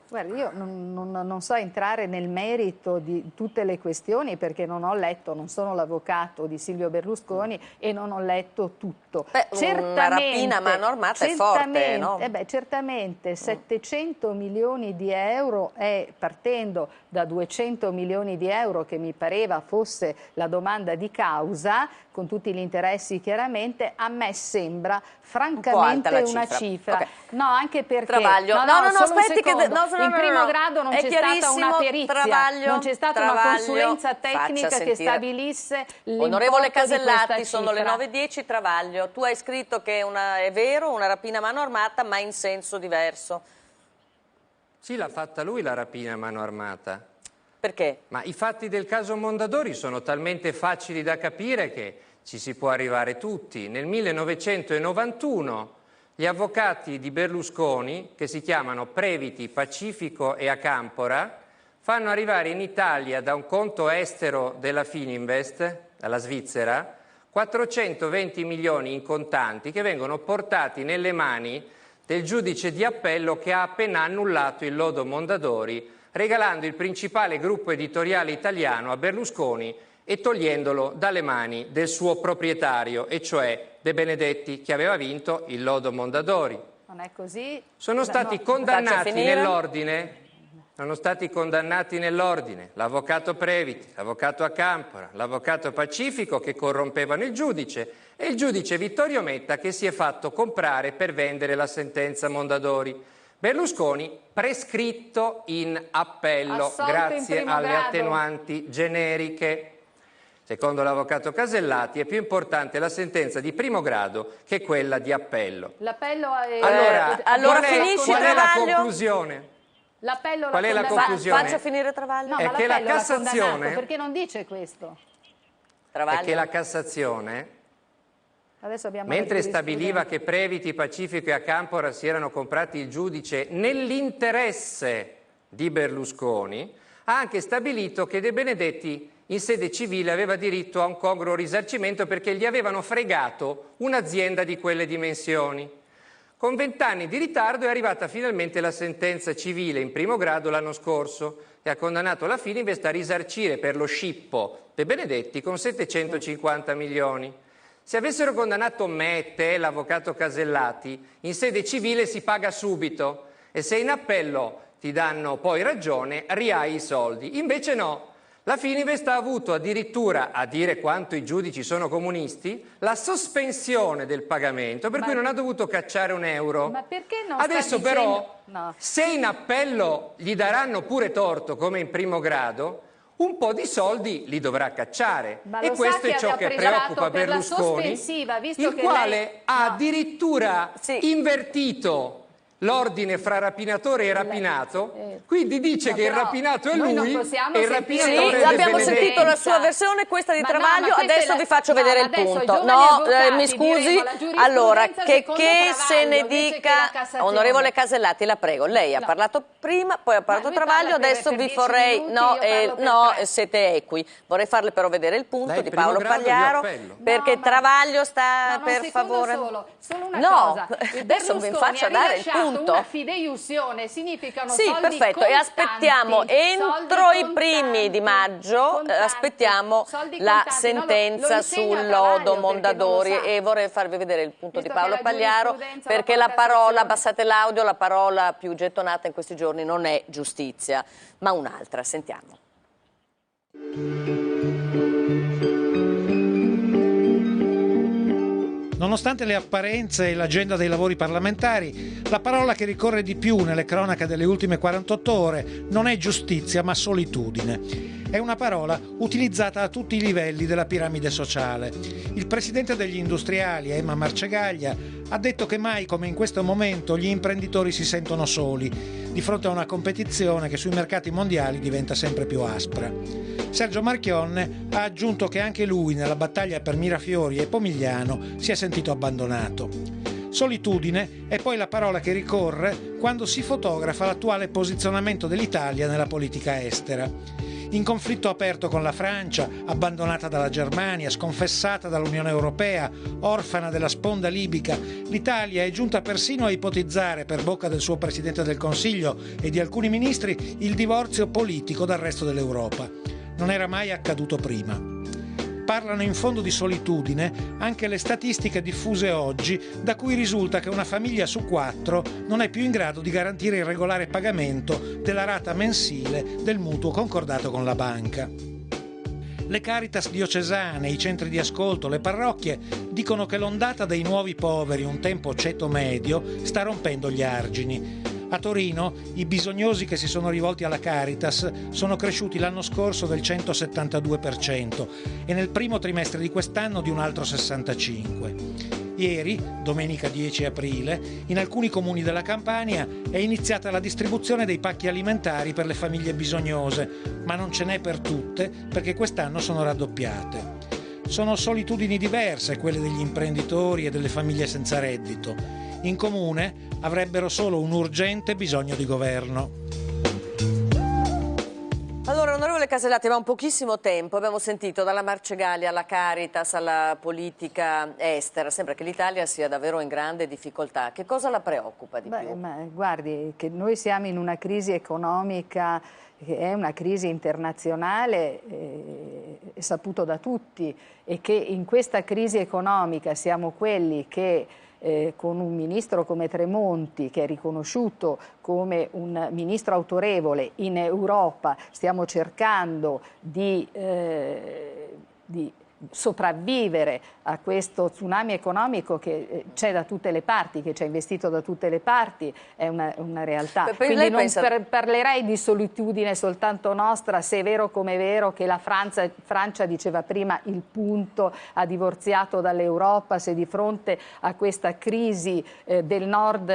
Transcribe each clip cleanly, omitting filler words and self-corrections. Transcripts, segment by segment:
Guarda, io non so entrare nel merito di tutte le questioni perché non ho letto, non sono l'avvocato di Silvio Berlusconi e non ho letto tutto. Beh, una rapina a mano armata è forte, no? Certamente 700 milioni di euro partendo da 200 milioni di euro che mi pareva fosse la domanda di causa, con tutti gli interessi chiaramente, a me sembra francamente una cifra. Okay. No, anche perché... Travaglio. No, aspetti che... In primo grado non c'è stata una perizia, non c'è stata una consulenza tecnica che stabilisse Onorevole l'importo di questa Casellati, sono le cifra. 9:10, Travaglio. Tu hai scritto che è vero, una rapina a mano armata, ma in senso diverso. Sì, l'ha fatta lui la rapina a mano armata. Perché? Ma i fatti del caso Mondadori sono talmente facili da capire che ci si può arrivare tutti. Nel 1991 gli avvocati di Berlusconi, che si chiamano Previti, Pacifico e Acampora, fanno arrivare in Italia da un conto estero della Fininvest, dalla Svizzera, 420 milioni in contanti che vengono portati nelle mani del giudice di appello che ha appena annullato il lodo Mondadori, regalando il principale gruppo editoriale italiano a Berlusconi e togliendolo dalle mani del suo proprietario, e cioè De Benedetti, che aveva vinto il lodo Mondadori. Non è così? Sono stati condannati nell'ordine. Sono stati condannati nell'ordine l'avvocato Previti, l'avvocato Acampora, l'avvocato Pacifico che corrompevano il giudice e il giudice Vittorio Metta che si è fatto comprare per vendere la sentenza Mondadori. Berlusconi prescritto in appello grazie alle attenuanti generiche. Secondo l'avvocato Casellati è più importante la sentenza di primo grado che quella di appello. L'appello è... Allora finisci, qual è la Travaglio? conclusione? Qual è la conclusione? Faccia finire Travaglio. No, è ma che la l'appello l'ha Cassazione... condannato, perché non dice questo? Travaglio. È che la Cassazione... Adesso abbiamo mentre stabiliva che Previti, Pacifico e Acampora si erano comprati il giudice nell'interesse di Berlusconi, ha anche stabilito che De Benedetti in sede civile aveva diritto a un congruo risarcimento perché gli avevano fregato un'azienda di quelle dimensioni. Con 20 anni di ritardo è arrivata finalmente la sentenza civile in primo grado l'anno scorso e ha condannato la Fininvest a risarcire per lo scippo De Benedetti con 750 milioni. Se avessero condannato me, te, l'avvocato Casellati, in sede civile si paga subito e se in appello ti danno poi ragione, rihai i soldi. Invece no. La Fininvest ha avuto addirittura, a dire quanto i giudici sono comunisti, la sospensione del pagamento, per cui non ha dovuto cacciare un euro. Ma perché non Adesso sta però, no. se in appello gli daranno pure torto, come in primo grado, un po' di soldi li dovrà cacciare. E questo è ciò che preoccupa Berlusconi, il quale ha addirittura invertito l'ordine fra rapinatore e rapinato, quindi dice che il rapinato è lui e il rapinatore è De abbiamo Benedetti. sentito la sua versione, questa di Travaglio, adesso vi faccio vedere il punto. No, mi scusi, allora, che se ne dica, onorevole Casellati, la prego, lei ha parlato prima, poi ha parlato Travaglio, adesso vi vorrei, siete equi, vorrei farle però vedere il punto di Paolo Pagliaro, perché Travaglio sta, per favore. Solo una cosa, adesso vi faccio dare il punto. Una fideiussione significano sì, soldi perfetto, e aspettiamo entro i primi di maggio, aspettiamo la sentenza sul lodo Mondadori e vorrei farvi vedere il punto di Paolo Pagliaro perché la parola, abbassate l'audio, la parola più gettonata in questi giorni non è giustizia, ma un'altra, sentiamo. Nonostante le apparenze e l'agenda dei lavori parlamentari, la parola che ricorre di più nelle cronache delle ultime 48 ore non è giustizia ma solitudine. È una parola utilizzata a tutti i livelli della piramide sociale. Il presidente degli industriali, Emma Marcegaglia, ha detto che mai come in questo momento gli imprenditori si sentono soli, di fronte a una competizione che sui mercati mondiali diventa sempre più aspra. Sergio Marchionne ha aggiunto che anche lui nella battaglia per Mirafiori e Pomigliano si è sentito abbandonato. Solitudine è poi la parola che ricorre quando si fotografa l'attuale posizionamento dell'Italia nella politica estera. in conflitto aperto con la Francia, abbandonata dalla Germania, sconfessata dall'Unione Europea, orfana della sponda libica, l'Italia è giunta persino a ipotizzare, per bocca del suo Presidente del Consiglio e di alcuni ministri, il divorzio politico dal resto dell'Europa. Non era mai accaduto prima. Parlano in fondo di solitudine anche le statistiche diffuse oggi, da cui risulta che una famiglia su 4 non è più in grado di garantire il regolare pagamento della rata mensile del mutuo concordato con la banca. Le Caritas diocesane, i centri di ascolto, le parrocchie dicono che l'ondata dei nuovi poveri, un tempo ceto medio, sta rompendo gli argini. A Torino i bisognosi che si sono rivolti alla Caritas sono cresciuti l'anno scorso del 172% e nel primo trimestre di quest'anno di un altro 65%. Ieri, domenica 10 aprile, in alcuni comuni della Campania è iniziata la distribuzione dei pacchi alimentari per le famiglie bisognose, ma non ce n'è per tutte perché quest'anno sono raddoppiate. Sono solitudini diverse quelle degli imprenditori e delle famiglie senza reddito. In comune avrebbero solo un urgente bisogno di governo. Allora, onorevole Casellati, abbiamo pochissimo tempo, abbiamo sentito dalla Marcegaglia alla Caritas alla politica estera, sembra che l'Italia sia davvero in grande difficoltà. Che cosa la preoccupa di più? Guardi, che noi siamo in una crisi economica che è una crisi internazionale, è saputo da tutti, e che in questa crisi economica siamo quelli che con un ministro come Tremonti, che è riconosciuto come un ministro autorevole in Europa, stiamo cercando di sopravvivere a questo tsunami economico che c'è da tutte le parti, che ci ha investito da tutte le parti, è una realtà. Quindi non parlerei di solitudine soltanto nostra, se è vero come è vero che la Francia diceva prima il punto, ha divorziato dall'Europa, se di fronte a questa crisi del Nord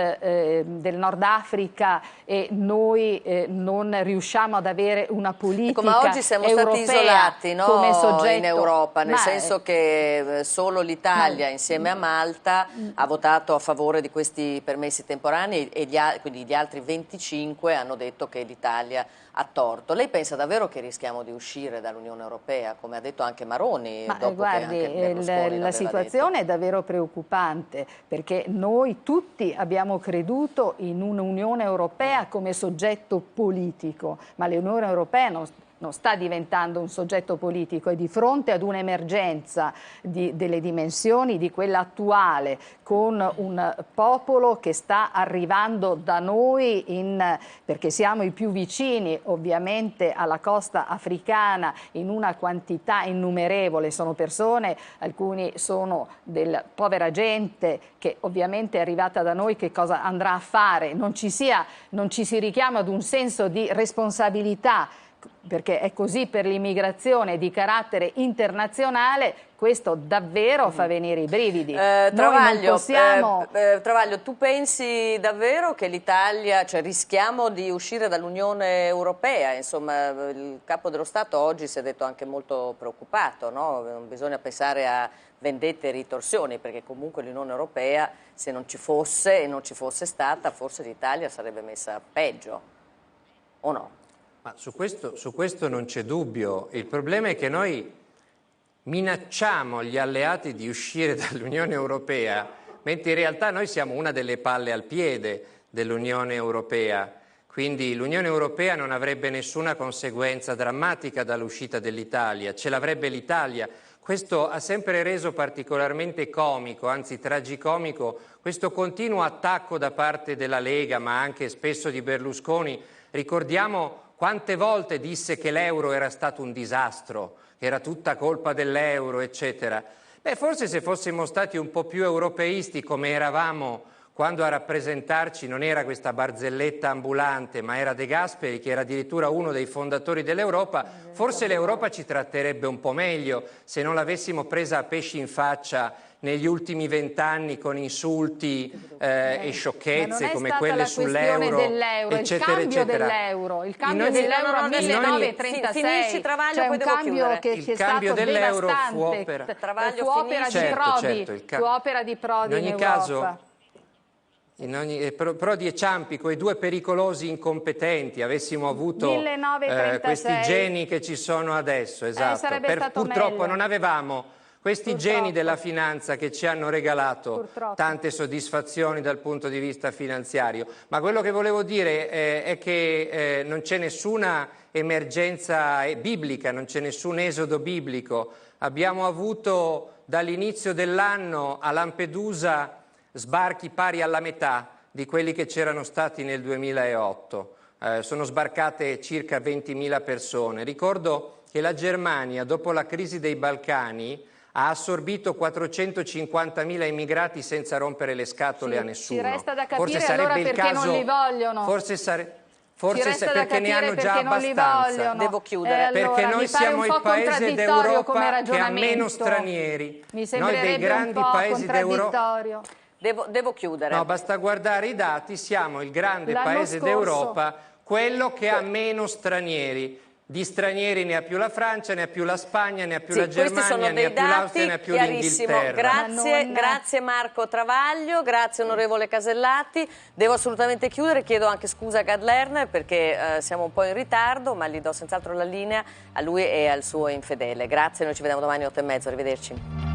Africa e noi non riusciamo ad avere una politica ma oggi siamo stati isolati, no? Come soggetto in Europa, nel senso che solo l'Italia insieme a Malta ha votato a favore di questi permessi temporanei e quindi gli altri 25 hanno detto che l'Italia ha torto. Lei pensa davvero che rischiamo di uscire dall'Unione Europea, come ha detto anche Maroni? La situazione è davvero preoccupante, perché noi tutti abbiamo creduto in un'Unione Europea come soggetto politico, ma l'Unione Europea non sta diventando un soggetto politico, e di fronte ad un'emergenza delle dimensioni di quella attuale, con un popolo che sta arrivando da noi perché siamo i più vicini ovviamente alla costa africana in una quantità innumerevole, sono persone, alcuni sono povera gente che ovviamente è arrivata da noi, che cosa andrà a fare? Non ci si richiama ad un senso di responsabilità, perché è così per l'immigrazione di carattere internazionale. Questo davvero fa venire i brividi. Travaglio, tu pensi davvero che l'Italia, cioè rischiamo di uscire dall'Unione Europea? Insomma, il Capo dello Stato oggi si è detto anche molto preoccupato, no? Non bisogna pensare a vendette e ritorsioni, perché comunque l'Unione Europea, se non ci fosse e non ci fosse stata, forse l'Italia sarebbe messa peggio, o no? Ma su questo non c'è dubbio. Il problema è che noi minacciamo gli alleati di uscire dall'Unione Europea, mentre in realtà noi siamo una delle palle al piede dell'Unione Europea. Quindi l'Unione Europea non avrebbe nessuna conseguenza drammatica dall'uscita dell'Italia, ce l'avrebbe l'Italia. Questo ha sempre reso particolarmente comico, anzi tragicomico, questo continuo attacco da parte della Lega, ma anche spesso di Berlusconi. Ricordiamo quante volte disse che l'euro era stato un disastro, che era tutta colpa dell'euro, eccetera. Beh, forse se fossimo stati un po' più europeisti come eravamo quando a rappresentarci non era questa barzelletta ambulante, ma era De Gasperi, che era addirittura uno dei fondatori dell'Europa, forse l'Europa ci tratterebbe un po' meglio se non l'avessimo presa a pesci in faccia negli ultimi 20 anni con insulti e sciocchezze come quelle sull'euro, eccetera, eccetera. Il cambio dell'euro a 1936, finisci Travaglio, poi devo chiudere. Il cambio dell'euro fu opera di Prodi in ogni Europa. caso, Prodi e Ciampi, quei due pericolosi incompetenti, avessimo avuto questi geni che ci sono adesso, esatto. Purtroppo meglio. Non avevamo questi geni della finanza che ci hanno regalato tante soddisfazioni dal punto di vista finanziario. Ma quello che volevo dire è che non c'è nessuna emergenza biblica, non c'è nessun esodo biblico. Abbiamo avuto dall'inizio dell'anno a Lampedusa sbarchi pari alla metà di quelli che c'erano stati nel 2008. Sono sbarcate circa 20.000 persone. Ricordo che la Germania, dopo la crisi dei Balcani, ha assorbito 450.000 immigrati senza rompere le scatole a nessuno. Ci resta da capire allora perché non li vogliono. Forse perché ne hanno già abbastanza. Devo chiudere. Perché noi siamo il paese d'Europa che ha meno stranieri. Mi noi dei grandi paesi d'Europa. Devo chiudere. No, basta guardare i dati, siamo il grande paese d'Europa, quello che ha meno stranieri. Di stranieri ne ha più la Francia, ne ha più la Spagna, ne ha più la Germania, ne ha più l'Austria, ne ha più l'Inghilterra. Grazie Marco Travaglio, grazie onorevole Casellati. Devo assolutamente chiudere, chiedo anche scusa a Gad Lerner perché siamo un po' in ritardo, ma gli do senz'altro la linea a lui e al suo infedele. Grazie, noi ci vediamo domani 8:30, arrivederci.